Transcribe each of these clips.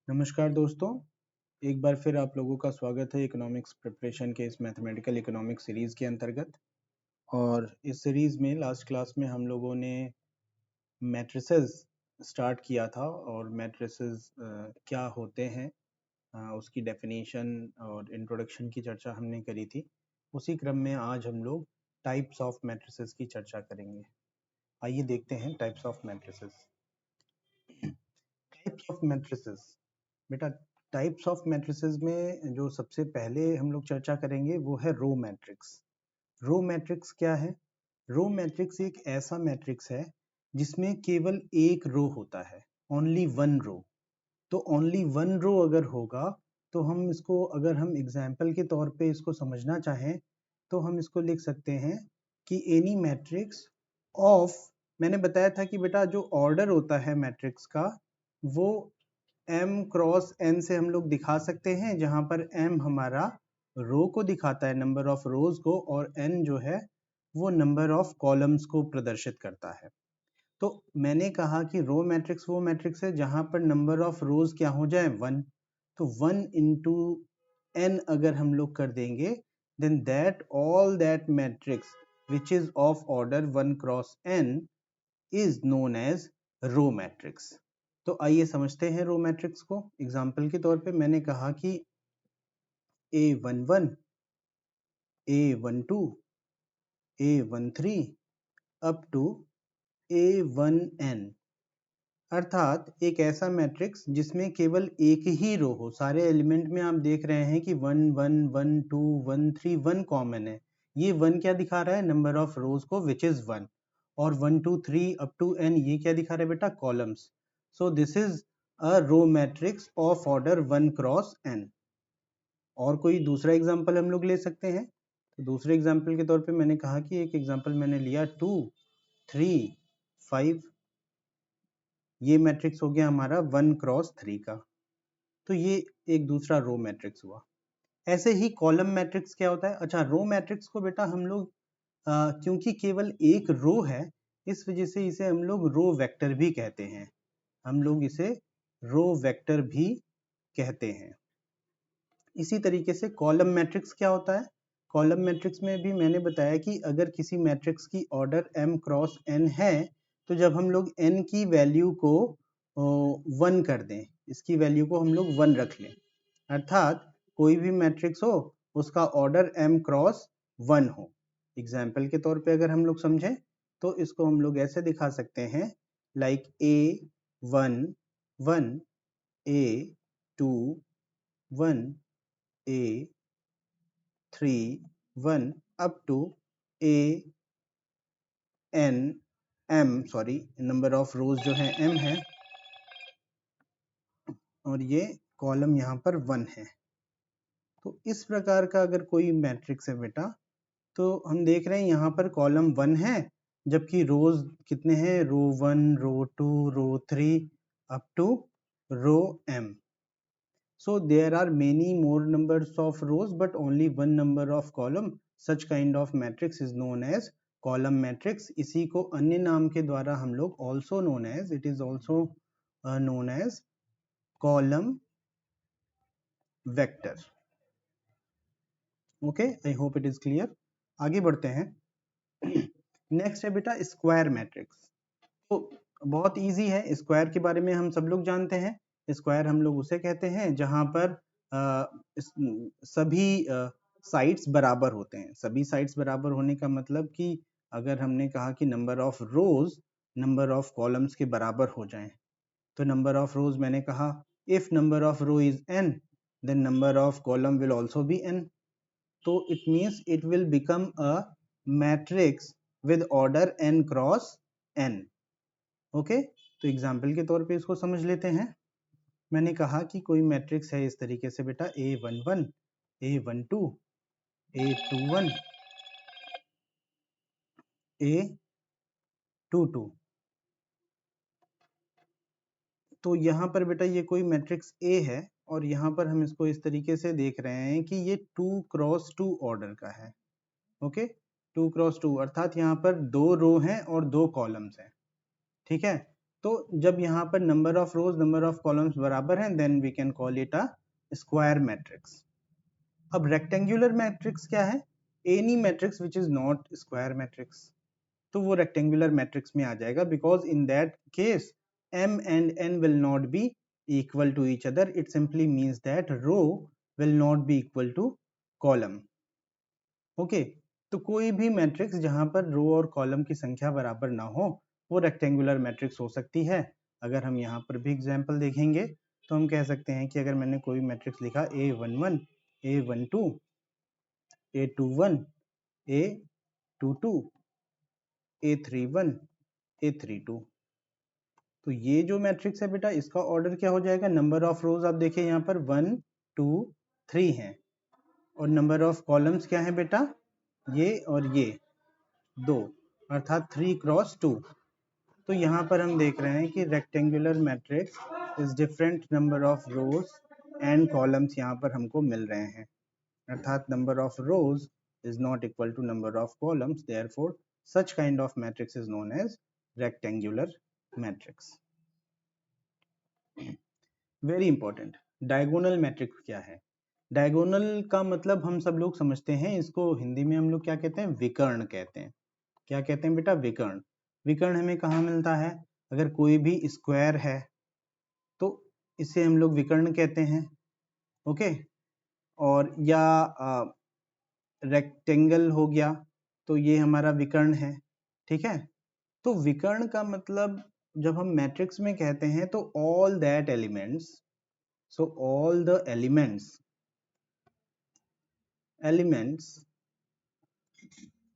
नमस्कार दोस्तों, एक बार फिर आप लोगों का स्वागत है इकोनॉमिक्स प्रिपरेशन के इस मैथमेटिकल इकोनॉमिक्स सीरीज़ के अंतर्गत। और इस सीरीज़ में लास्ट क्लास में हम लोगों ने मैट्रिसेस स्टार्ट किया था और मैट्रिसेस क्या होते हैं उसकी डेफिनेशन और इंट्रोडक्शन की चर्चा हमने करी थी। उसी क्रम में आज हम लोग टाइप्स ऑफ मैट्रिसेस की चर्चा करेंगे। आइए देखते हैं types of matrices. Types of matrices बेटा, टाइप्स ऑफ मैट्रिसेस में जो सबसे पहले हम लोग चर्चा करेंगे वो है रो मैट्रिक्स। रो मैट्रिक्स क्या है? रो मैट्रिक्स एक ऐसा मैट्रिक्स है जिसमें केवल एक रो होता है, ओनली वन रो। तो ओनली वन रो अगर होगा तो हम इसको, अगर हम एग्जाम्पल के तौर पे इसको समझना चाहें तो हम इसको लिख सकते हैं कि एनी मैट्रिक्स ऑफ, मैंने बताया था कि बेटा जो ऑर्डर होता है मैट्रिक्स का वो m क्रॉस n से हम लोग दिखा सकते हैं, जहां पर m हमारा रो को दिखाता है, नंबर ऑफ रोज को, और n जो है वो नंबर ऑफ कॉलम्स को प्रदर्शित करता है। तो मैंने कहा कि रो मैट्रिक्स वो मैट्रिक्स है जहां पर नंबर ऑफ रोज क्या हो जाए, वन। तो वन इंटू n अगर हम लोग कर देंगे, then that all that matrix which is of order one cross n is known as row matrix. तो आइए समझते हैं रो मैट्रिक्स को। एग्जाम्पल के तौर पे मैंने कहा कि A11, A12, A13 up to A1n, अर्थात एक ऐसा मैट्रिक्स जिसमें केवल एक ही रो हो। सारे एलिमेंट में आप देख रहे हैं कि 1 1 1 2 1 3 1 कॉमन है। ये 1 क्या दिखा रहा है? नंबर ऑफ रोज को, विच इज 1। और 1 2 3 अप टू n ये क्या दिखा रहा है बेटा? Columns. So this is a row matrix of order 1 cross n। और कोई दूसरा एग्जाम्पल हम लोग ले सकते हैं। तो दूसरे एग्जाम्पल के तौर पे मैंने कहा कि एक एग्जाम्पल मैंने लिया 2 3 5, ये मैट्रिक्स हो गया हमारा 1 क्रॉस 3 का। तो ये एक दूसरा रो मैट्रिक्स हुआ। ऐसे ही कॉलम मैट्रिक्स क्या होता है? अच्छा, रो मैट्रिक्स को बेटा हम लोग क्योंकि केवल एक रो है, इस वजह से इसे हम लोग रो वेक्टर भी कहते हैं। हम लोग इसे रो वेक्टर भी कहते हैं। इसी तरीके से कॉलम मैट्रिक्स क्या होता है? कॉलम मैट्रिक्स में भी मैंने बताया कि अगर किसी मैट्रिक्स की ऑर्डर m क्रॉस n है, तो जब हम लोग n की वैल्यू को 1 कर दें, इसकी वैल्यू को हम लोग 1 रख लें, अर्थात कोई भी मैट्रिक्स हो उसका ऑर्डर m क्रॉस 1 हो। एग्जाम्पल के तौर पे अगर हम लोग समझें तो इसको हम लोग ऐसे दिखा सकते हैं, like A1 1, A2 1, A3 1 up to AN m, sorry number of रोज जो है m है, और ये कॉलम यहाँ पर 1 है। तो इस प्रकार का अगर कोई मैट्रिक्स है बेटा, तो हम देख रहे हैं यहाँ पर कॉलम 1 है, जबकि रोज कितने हैं? Row 1, row 2, row 3 up to row m। So there are many more numbers of rows but only one number of column. Such kind of matrix is known as column matrix. इसी को अन्य नाम के द्वारा हम लोग also known as, it is also known as column vector. Okay, I hope it is clear. आगे बढ़ते हैं। नेक्स्ट है बेटा स्क्वायर मैट्रिक्स। तो बहुत इजी है, स्क्वायर के बारे में हम सब लोग जानते हैं। स्क्वायर हम लोग उसे कहते हैं जहां पर सभी साइड्स बराबर होते हैं। सभी साइड्स बराबर होने का मतलब कि अगर हमने कहा कि number of rows number of columns के बराबर हो जाएं, तो नंबर ऑफ रोज मैंने कहा if number of row is n, then number of column will also be n। तो it means it will become a matrix with order n cross n। Okay, तो example के तौर पे इसको समझ लेते हैं। मैंने कहा कि कोई मैट्रिक्स है इस तरीके से बेटा, A11, A12, A21, A22। तो यहाँ पर बेटा ये कोई मैट्रिक्स A है, और यहाँ पर हम इसको इस तरीके से देख रहे हैं कि ये 2 क्रॉस 2 ऑर्डर का है। ओके, 2 क्रॉस 2 अर्थात यहाँ पर 2 रो हैं और 2 कॉलम्स हैं। ठीक है, तो जब यहाँ पर number of rows number of columns बराबर हैं then we can call it a square matrix. अब रेक्टेंगुलर मैट्रिक्स क्या है? Any matrix which is not square matrix, तो वो रेक्टेंगुलर मैट्रिक्स में आ जाएगा because in that case m and n will not be equal to each other. It simply means that row will not be equal to column. Okay, तो कोई भी matrix जहां पर रो और कॉलम की संख्या बराबर ना हो वो रेक्टेंगुलर मैट्रिक्स हो सकती है। अगर हम यहाँ पर भी एग्जांपल देखेंगे तो हम कह सकते हैं कि अगर मैंने कोई मैट्रिक्स लिखा A11, A12, A21, A22, A31, A32, तो ये जो मैट्रिक्स है बेटा इसका ऑर्डर क्या हो जाएगा? नंबर ऑफ रोज आप देखिए यहाँ पर 1 2 3 हैं और नंबर ऑफ कॉलम्स क्या है बेटा? ये और ये 2, अर्थात 3 क्रॉस 2। तो यहाँ पर हम देख रहे हैं कि rectangular matrix is different number of rows and columns यहाँ पर हमको मिल रहे हैं, अर्थात number of rows is not equal to number of columns, therefore such kind of matrix is known as rectangular matrix. Very important, diagonal matrix क्या है? Diagonal का मतलब हम सब लोग समझते हैं, इसको हिंदी में हम लोग क्या कहते हैं? विकर्ण कहते हैं। क्या कहते हैं बेटा? विकर्ण। विकर्ण हमें कहाँ मिलता है? अगर कोई भी स्क्वायर है तो इसे हम लोग विकर्ण कहते हैं, ओके। और या रेक्टेंगल हो गया तो ये हमारा विकर्ण है, ठीक है। तो विकर्ण का मतलब जब हम मैट्रिक्स में कहते हैं तो all that elements, so all the elements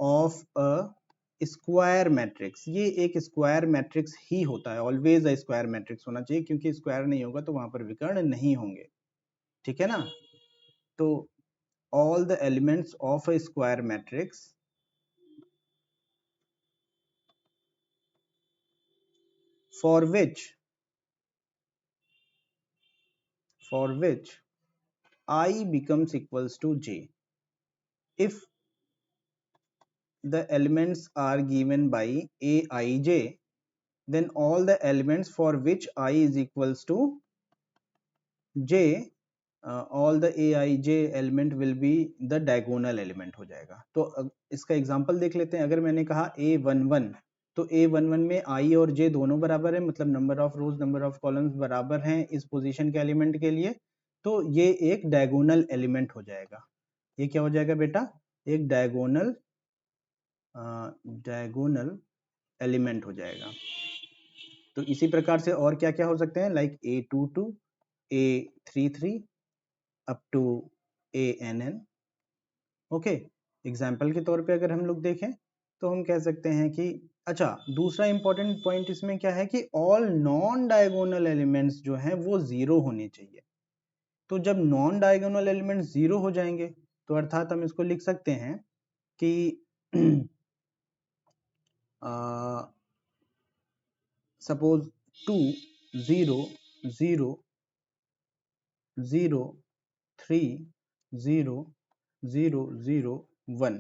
of a square matrix, ये एक स्क्वायर मैट्रिक्स ही होता है, ऑलवेज अ स्क्वायर मैट्रिक्स होना चाहिए, क्योंकि स्क्वायर नहीं होगा तो वहां पर विकर्ण नहीं होंगे, ठीक है ना। तो all the elements of a square matrix for which I becomes equals to j if the elements are given by aij, then all the elements for which I is equals to j, all the aij element will be the diagonal element हो जाएगा। तो इसका example देख लेते हैं। अगर मैंने कहा a11 तो a11 में i और j दोनों बराबर है, मतलब number of rows number of columns बराबर हैं इस पोजीशन के एलिमेंट के लिए, तो ये एक डायगोनल एलिमेंट हो जाएगा। ये क्या हो जाएगा बेटा? एक डायगोनल एलिमेंट हो जाएगा। तो इसी प्रकार से और क्या क्या हो सकते हैं, like A22, A33 up to ANN, okay. Example के तौर पे अगर हम लोग देखें तो हम कह सकते हैं कि अच्छा, दूसरा इंपॉर्टेंट पॉइंट इसमें क्या है कि ऑल नॉन डायगोनल एलिमेंट्स जो हैं वो जीरो होने चाहिए। तो जब नॉन डायगोनल एलिमेंट्स जीरो हो जाएंगे तो अर्थात हम इसको लिख सकते हैं कि सपोज 2 0 0 0 3 0 0 0 1,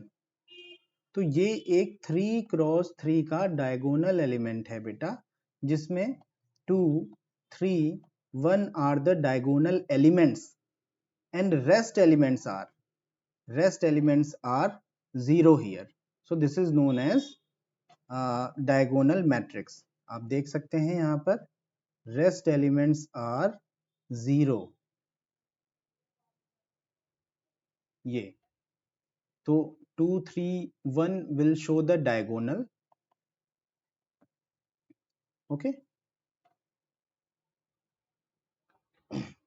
तो ये एक 3 क्रॉस 3 का डायगोनल एलिमेंट है बेटा, जिसमें 2 3 1 are the diagonal elements and rest elements are 0 here, so this is known as diagonal matrix. आप देख सकते हैं यहाँ पर रेस्ट एलिमेंट्स आर 0, ये तो 2 3 1 will show the diagonal, okay.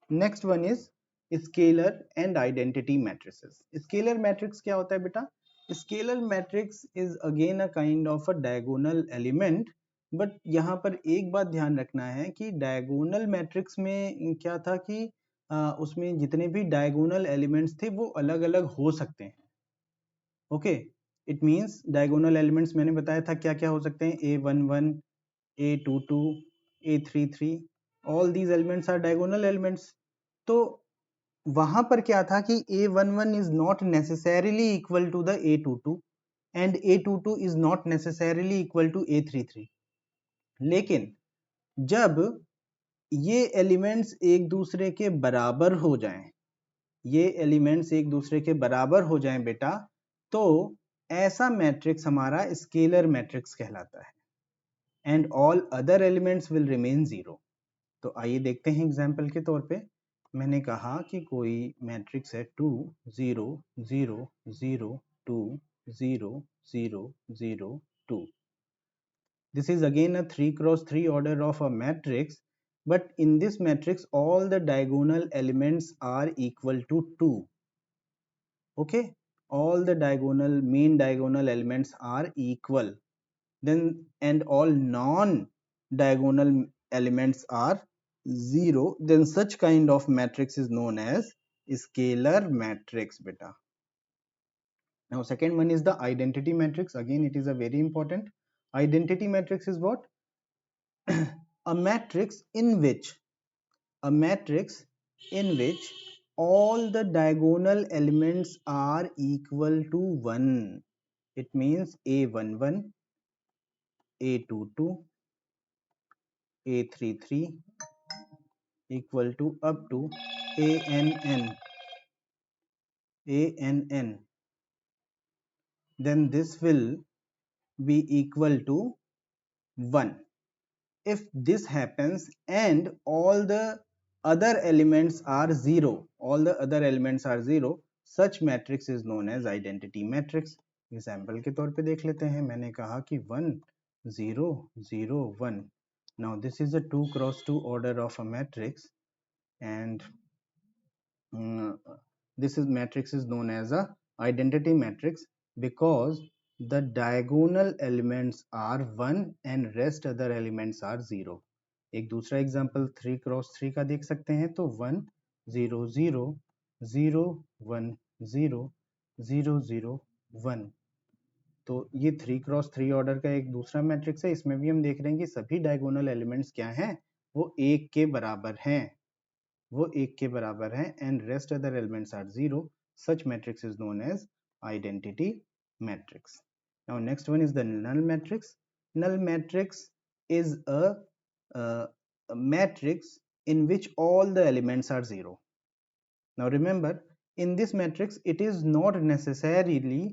Next one is scalar and identity matrices. Scalar matrix क्या होता है बेटा? Scalar matrix is again a kind of a diagonal element, but यहाँ पर एक बात ध्यान रखना है कि diagonal matrix में क्या था कि उसमें जितने भी diagonal elements थे वो अलग अलग हो सकते हैं, okay. It means diagonal elements मैंने बताया था क्या क्या हो सकते हैं, A11, A22, A33, all these elements are diagonal elements. तो वहां पर क्या था कि A11 is not necessarily equal to the A22 and A22 is not necessarily equal to A33, लेकिन जब ये एलिमेंट्स एक दूसरे के बराबर हो जाएं, ये एलिमेंट्स एक दूसरे के बराबर हो जाएं बेटा, तो ऐसा मैट्रिक्स हमारा स्केलर मैट्रिक्स कहलाता है, and all other elements will remain zero. तो आइए देखते हैं एग्जाम्पल के तौर पे। मैंने कहा कि कोई मैट्रिक्स है 2 0 0 0 2 0 0 0 2। This is again a 3 cross 3 order of a matrix, but in this matrix all the diagonal elements are equal to 2. Okay, all the main diagonal elements are equal, then and all non diagonal elements are 0, then such kind of matrix is known as scalar matrix beta. Now second one is the identity matrix. Again it is a very important. Identity matrix is what? a matrix in which a matrix in which all the diagonal elements are equal to 1. It means A11, A22, A33 equal to up to ANN, ANN. Then this will be equal to 1. If this happens and all the other elements are 0, all the other elements are 0, such matrix is known as identity matrix. Example के तौर पे देख लेते हैं। मैंने कहा कि 1 0 0 1। now this is a 2 cross 2 order of a matrix, and this is matrix is known as a identity matrix because the diagonal elements are 1 and rest other elements are 0. एक दूसरा एग्जांपल 3 क्रॉस 3 का देख सकते हैं, तो 1 0 0 0 1 0 0 0 1। तो ये 3 cross 3 order का एक दूसरा मैट्रिक्स है। इसमें भी हम देख रहे हैं कि सभी डायगोनल एलिमेंट्स क्या हैं, वो एक के बराबर हैं, वो एक के बराबर है, and rest other elements are 0. Such matrix is known as identity matrix. Now next one is the null matrix. Null matrix is a matrix in which all the elements are 0. Now remember, in this matrix it is not necessarily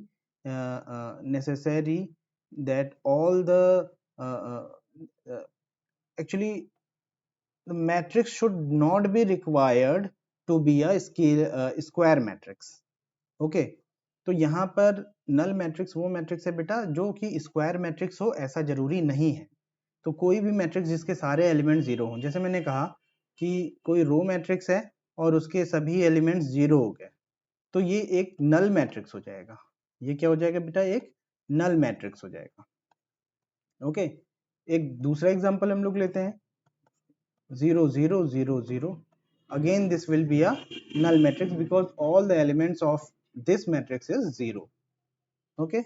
necessary that all the actually the matrix should not be required to be a square matrix. Okay, तो यहाँ पर null matrix वो matrix है बेटा जो कि square matrix हो, ऐसा जरूरी नहीं है। तो कोई भी मैट्रिक्स जिसके सारे एलिमेंट जीरो हों, जैसे मैंने कहा कि कोई रो मैट्रिक्स है और उसके सभी एलिमेंट्स जीरो हो गए, तो ये एक नल मैट्रिक्स हो जाएगा। ये क्या हो जाएगा बेटा? एक नल मैट्रिक्स हो जाएगा। ओके, एक दूसरा एग्जांपल हम लोग लेते हैं 0 0 0 0. Again this will be a null matrix because all the elements of this matrix is 0. Okay,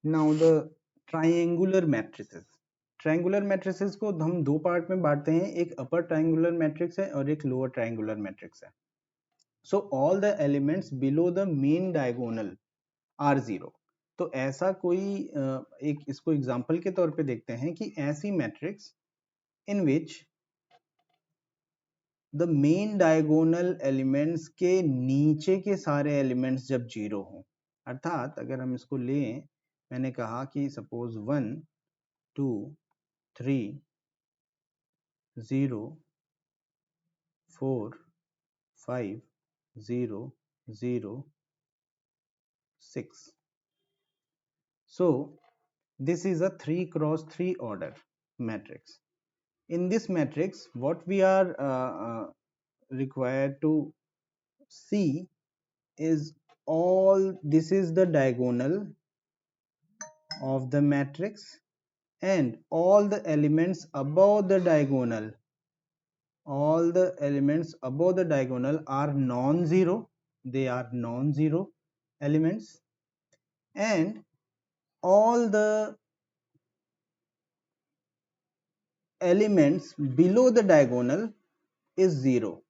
now the triangular matrices. Triangular matrices को हम दो पार्ट में बांटते हैं, एक अपर ट्रायंगुलर मैट्रिक्स है और एक लोअर ट्रायंगुलर मैट्रिक्स है। So all the elements below the main diagonal are 0। तो ऐसा कोई एक इसको एग्जांपल के तौर पे देखते हैं कि ऐसी matrix in which the main diagonal elements के नीचे के सारे एलिमेंट्स जब जीरो हों, अर्थात अगर हम इसको लें, मैंने कहा कि suppose 1 2 3 0 4 5 0 0 6. So this is a 3 cross 3 order matrix. In this matrix what we are required to see is all this is the diagonal of the matrix and all the elements above the diagonal, all the elements above the diagonal are non-zero, they are non-zero elements, and all the elements below the diagonal is 0.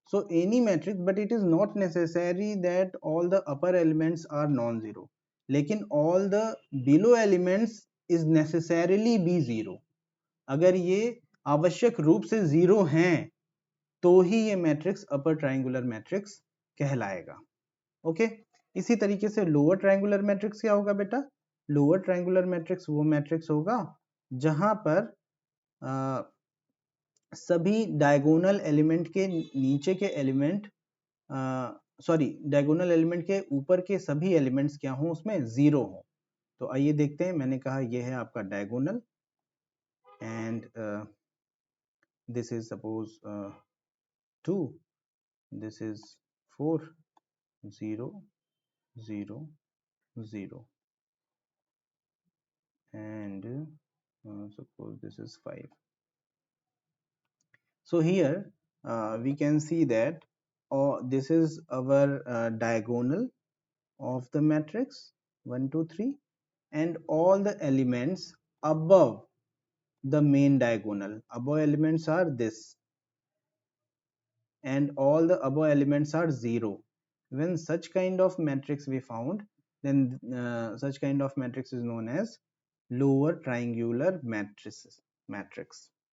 So any matrix, but it is not necessary that all the upper elements are non-zero, लेकिन all the below elements is necessarily be zero. अगर ये आवश्यक रूप से zero हैं तो ही ये matrix upper triangular matrix कहलाएगा। ओके, इसी तरीके से लोअर ट्रायंगुलर मैट्रिक्स क्या होगा बेटा? लोअर ट्रायंगुलर मैट्रिक्स वो मैट्रिक्स होगा जहां पर सभी डायगोनल एलिमेंट के नीचे के एलिमेंट सॉरी डायगोनल एलिमेंट के ऊपर के सभी एलिमेंट्स क्या हों उसमें जीरो हो। तो आइए देखते हैं, मैंने कहा ये है आपका diagonal and this is suppose 2, this is 4, 0, 0, 0 and suppose this is 5. So here we can see that this is our diagonal of the matrix 1 2 3 and all the elements above the main diagonal. Above elements are this and all the above elements are 0. When such kind of matrix we found, then such kind of matrix is known as lower triangular matrix.